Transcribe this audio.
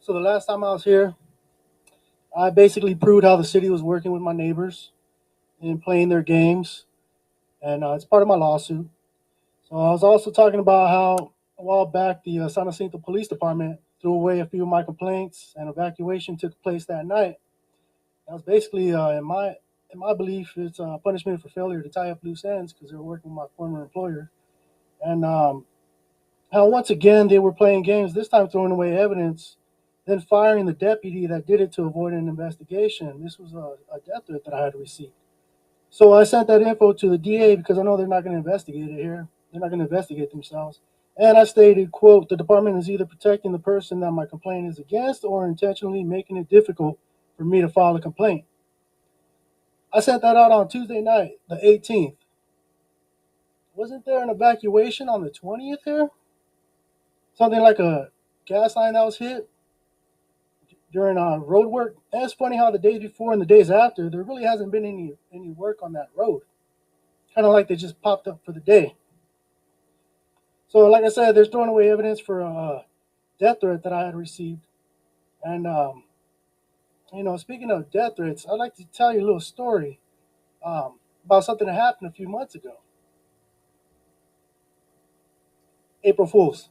So the last time I was here, I basically proved how the city was working with my neighbors and playing their games, and it's part of my lawsuit. So I was also talking about how a while back the San Jacinto Police Department threw away a few of my complaints, and evacuation took place that night. That was basically, in my belief, it's a punishment for failure to tie up loose ends because they were working with my former employer, and how once again they were playing games. This time throwing away evidence, then firing the deputy that did it to avoid an investigation. This was a death threat that I had received. So I sent that info to the DA because I know they're not going to investigate it here. They're not going to investigate themselves. And I stated, quote, the department is either protecting the person that my complaint is against or intentionally making it difficult for me to file a complaint. I sent that out on Tuesday night, the 18th. Wasn't there an evacuation on the 20th here? Something like a gas line that was hit during road work. And it's funny how the days before and the days after, there really hasn't been any work on that road. Kind of like they just popped up for the day. So, like I said, they're throwing away evidence for a death threat that I had received. And, speaking of death threats, I'd like to tell you a little story about something that happened a few months ago. April Fools.